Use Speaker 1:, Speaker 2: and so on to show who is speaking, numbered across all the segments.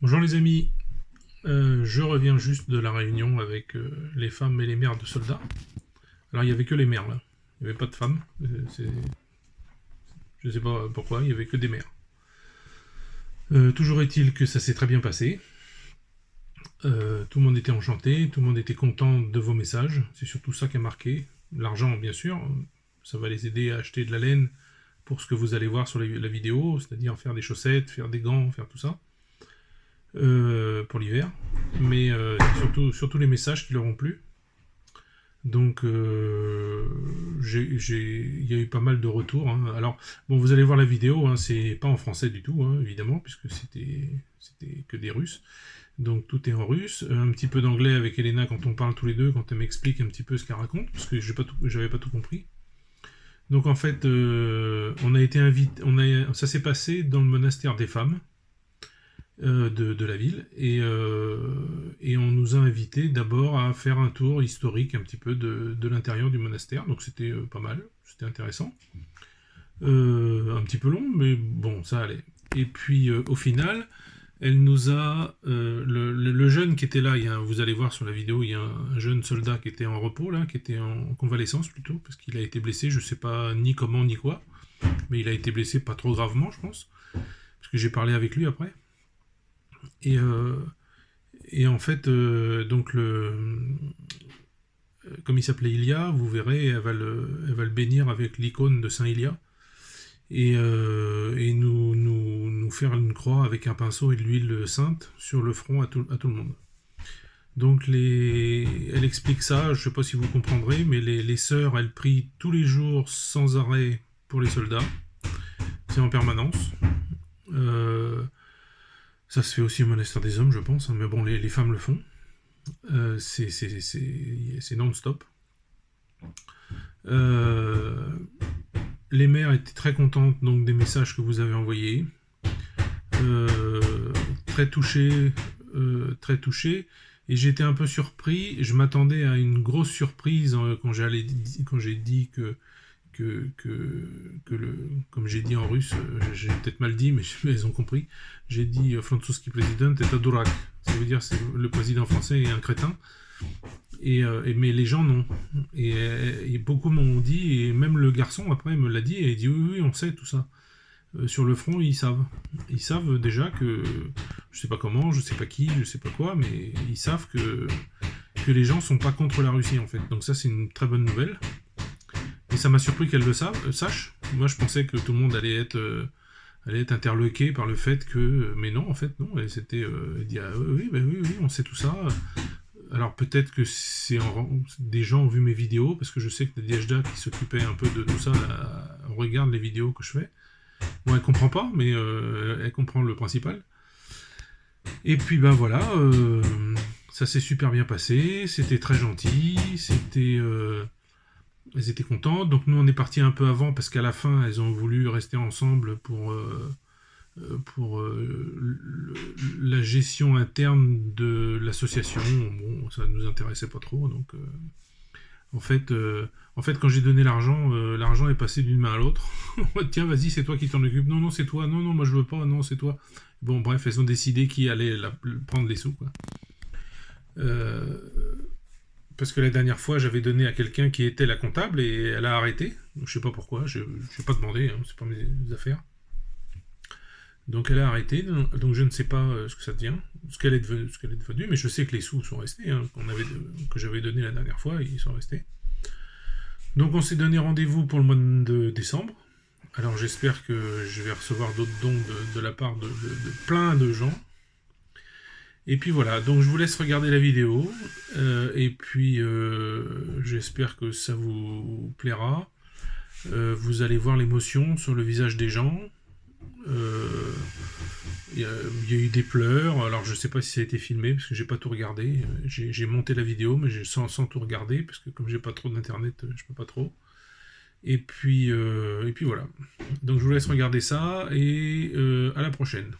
Speaker 1: Bonjour les amis, je reviens juste de la réunion avec les femmes et les mères de soldats. Alors il n'y avait que les mères là, il n'y avait pas de femmes, je ne sais pas pourquoi, il n'y avait que des mères. Toujours est-il que ça s'est très bien passé, tout le monde était enchanté, tout le monde était content de vos messages, c'est surtout ça qui a marqué. L'argent bien sûr, ça va les aider à acheter de la laine pour ce que vous allez voir sur la vidéo, c'est-à-dire faire des chaussettes, faire des gants, faire tout ça. Pour l'hiver, mais surtout les messages qui leur ont plu. Donc il y a eu pas mal de retours. Hein. Alors bon, vous allez voir la vidéo, hein, c'est pas en français du tout, hein, évidemment, puisque c'était que des Russes. Donc tout est en russe, un petit peu d'anglais avec Elena quand on parle tous les deux, quand elle m'explique un petit peu ce qu'elle raconte, parce que j'avais pas tout compris. Donc en fait, on a été invité, ça s'est passé dans le monastère des femmes. De la ville et on nous a invités d'abord à faire un tour historique un petit peu de l'intérieur du monastère, donc c'était pas mal, c'était intéressant, un petit peu long mais bon ça allait. Et puis au final elle nous a le jeune qui était là, vous allez voir sur la vidéo, il y a un jeune soldat qui était en repos là, qui était en convalescence plutôt, parce qu'il a été blessé, je sais pas ni comment ni quoi, mais il a été blessé pas trop gravement je pense, parce que j'ai parlé avec lui après. Et en fait, donc comme il s'appelait Ilia, vous verrez, elle va le bénir avec l'icône de Saint Ilia et nous faire une croix avec un pinceau et de l'huile sainte sur le front à tout le monde. Donc elle explique ça, je ne sais pas si vous comprendrez, mais les sœurs, elles prient tous les jours sans arrêt pour les soldats. C'est en permanence. Ça se fait aussi au monastère des hommes, je pense, hein, mais bon, les femmes le font. C'est non-stop. Les mères étaient très contentes donc des messages que vous avez envoyés. Très touchées. Et j'étais un peu surpris. Je m'attendais à une grosse surprise quand j'ai dit que comme j'ai dit en russe, j'ai peut-être mal dit, mais ils ont compris, j'ai dit Francuski président est un durak. Ça veut dire que le président français est un crétin. Mais les gens non. Et beaucoup m'ont dit, et même le garçon après me l'a dit, et il dit oui, on sait tout ça. Sur le front, ils savent. Ils savent déjà que, je sais pas comment, je sais pas qui, je sais pas quoi, mais ils savent que les gens sont pas contre la Russie en fait. Donc ça c'est une très bonne nouvelle. Et ça m'a surpris qu'elle le sache. Moi, je pensais que tout le monde allait être interloqué par le fait que... Mais non, en fait, non. Elle s'était dit, ah, oui, on sait tout ça. Alors, peut-être que des gens ont vu mes vidéos, parce que je sais que Nadejda, qui s'occupait un peu de tout ça, regarde les vidéos que je fais. Bon, elle comprend pas, mais elle comprend le principal. Et puis, ben voilà, ça s'est super bien passé. C'était très gentil. Elles étaient contentes, donc nous on est partis un peu avant parce qu'à la fin elles ont voulu rester ensemble pour la gestion interne de l'association. Bon, ça nous intéressait pas trop, donc en fait quand j'ai donné l'argent, l'argent est passé d'une main à l'autre. Tiens, vas-y, c'est toi qui t'en occupe. Non, c'est toi. Non, moi je veux pas. Non, c'est toi. Bon, bref, elles ont décidé qui allait prendre les sous, quoi. Parce que la dernière fois, j'avais donné à quelqu'un qui était la comptable et elle a arrêté. Donc, je sais pas pourquoi, je n'ai pas demandé, hein, c'est pas mes affaires. Donc elle a arrêté, donc je ne sais pas ce que ça devient, ce qu'elle est devenue, mais je sais que les sous sont restés, hein, que j'avais donné la dernière fois, ils sont restés. Donc on s'est donné rendez-vous pour le mois de décembre. Alors j'espère que je vais recevoir d'autres dons de la part de plein de gens. Et puis voilà, donc je vous laisse regarder la vidéo, et puis j'espère que ça vous plaira. Vous allez voir l'émotion sur le visage des gens. Il y a eu des pleurs, alors je sais pas si ça a été filmé, parce que j'ai pas tout regardé. J'ai monté la vidéo, mais sans tout regarder, parce que comme j'ai pas trop d'internet, je peux pas trop. Et puis voilà. Donc je vous laisse regarder ça, et à la prochaine.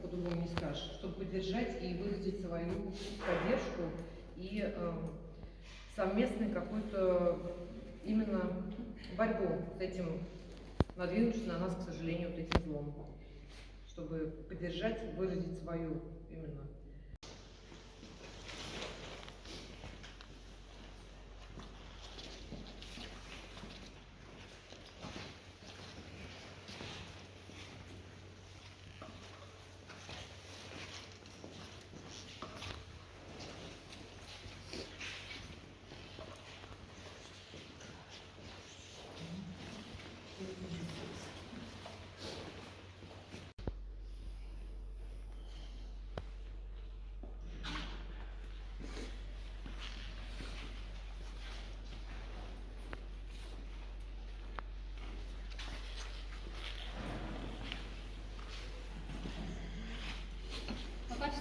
Speaker 2: по-другому не скажешь, чтобы поддержать и выразить свою поддержку и совместную какую-то именно борьбу с этим надвинувшимся на нас, к сожалению, вот этим злом, чтобы поддержать, выразить свою именно.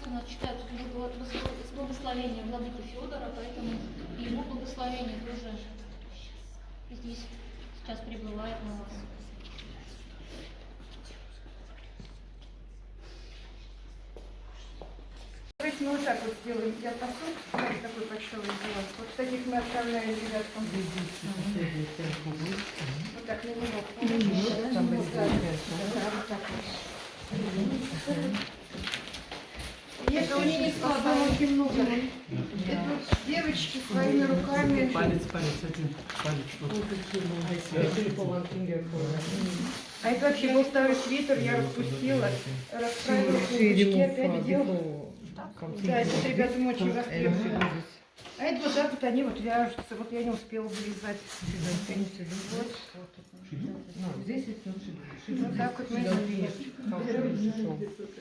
Speaker 3: У нас читают с благословения владыки Федора, поэтому и его благословение тоже здесь сейчас пребывает на вас.
Speaker 2: Давайте мы вот так вот сделаем. Я посуд, такой почтовый сделал. Вот таких мы отправляем ребяткам. Вот так на него. И это очень складно, очень много. Это вот девочки своими руками.
Speaker 4: Палец, один палец.
Speaker 2: А это вообще был старый свитер, я распустила, расправила клубочки, опять делала. Да, это ребятам очень растребовали. А это вот так вот они вот вяжутся, вот я не успела вырезать. Вот. Вот так вот мы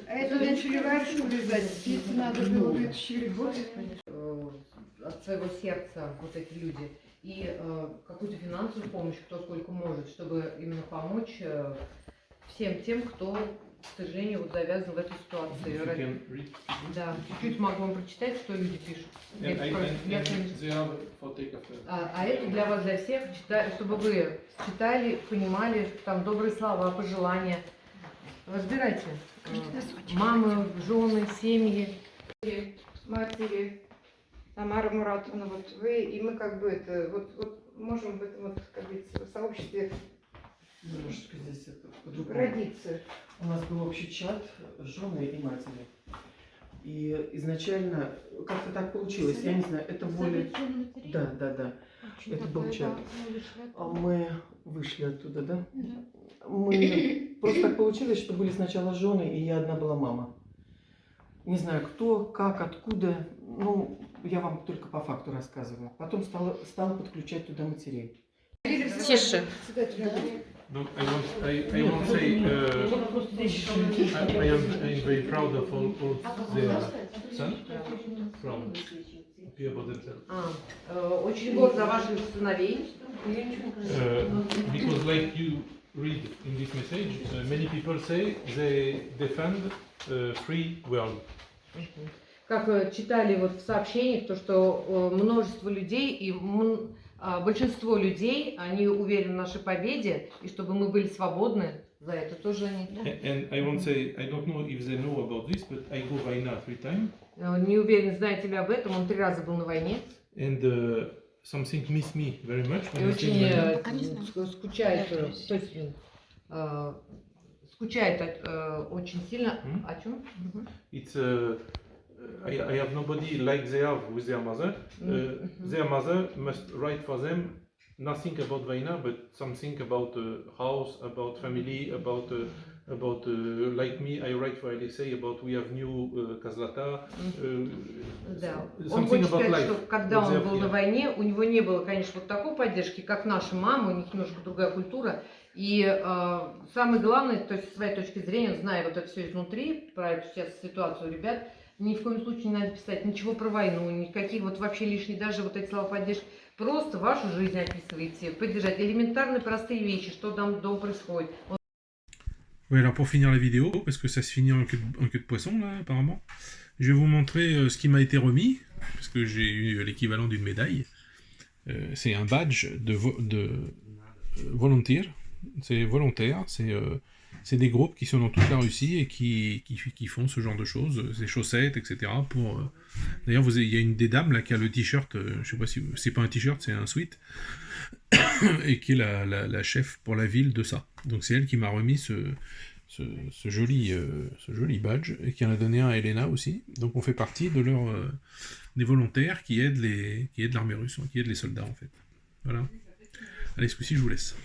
Speaker 2: А это начали раньше вырезать, спицы надо было вытащили. Вот. От своего сердца вот эти люди. И какую-то финансовую помощь, кто сколько может, чтобы именно помочь всем тем, кто, к сожалению, вот завязан в этой ситуации. Да, чуть-чуть могу вам прочитать, что люди пишут. А это для вас, для всех, чтобы вы читали, понимали, там добрые слова, пожелания. Разбирайте. Мамы, жены, семьи, матери. Тамара Муратовна, вот вы и мы как бы это, вот можем в этом вот, как говорится, в сообществе
Speaker 4: Немножечко здесь это по-другому.
Speaker 2: родиться.
Speaker 4: У нас был общий чат жены и матери. И изначально как-то так получилось, я не знаю, это более... Да. Это был чат. Мы вышли оттуда, да? Мы... Просто так получилось, что были сначала жены, и я одна была мама. Не знаю, кто, как, откуда. Ну, я вам только по факту рассказываю. Потом стала подключать туда матерей.
Speaker 2: Тише.
Speaker 1: No, I won't say I'm very proud of all their son from Pierre Baudel.
Speaker 2: Очень горд за ваших сыновей.
Speaker 1: Because like you read in this message, many people say they defend free world.
Speaker 2: Как читали вот в сообщениях, то что множество людей и большинство людей, они уверены в нашей победе, и чтобы мы были свободны, за это тоже они.
Speaker 1: And I won't say, I don't know if they know about this, but I go война 3 times.
Speaker 2: Не уверен, знаете ли об этом, он 3 раза был на войне.
Speaker 1: And something miss me very much.
Speaker 2: И очень скучает, то есть скучает очень сильно. О чем?
Speaker 1: It's I have nobody like they have with their mother. Their mother must write for them nothing about Vaina, but something about house, about family, about like me. I write for Alexei about we have new Kazlata.
Speaker 2: Да. Он хочет сказать, что когда он был на войне, у него не было, конечно, вот такой поддержки, как наша мама, у них немножко другая культура. И самое главное, то есть с своей точки зрения, зная вот это все изнутри, про эту сейчас ситуацию ребят, ни в коем случае не надо писать ничего про войну, никаких вот вообще lишних, даже вот эти слова поддержки. Просто вашу жизнь описываете, поддержать элементарные простые вещи, что там дома происходит.
Speaker 1: Oui, alors pour finir la vidéo, parce que ça se finit en queue de poisson là apparemment, je vais vous montrer ce qui m'a été remis, parce que j'ai eu l'équivalent d'une médaille. C'est un badge de volontaire, c'est volontaire, c'est C'est des groupes qui sont dans toute la Russie et qui font ce genre de choses, des chaussettes, etc. D'ailleurs, il y a une des dames là qui a le t-shirt, je sais pas si c'est pas un t-shirt, c'est un sweat, et qui est la chef pour la ville de ça. Donc c'est elle qui m'a remis ce joli badge et qui en a donné un à Elena aussi. Donc on fait partie des volontaires qui aident l'armée russe, qui aident les soldats en fait. Voilà. Allez, ce coup-ci, je vous laisse.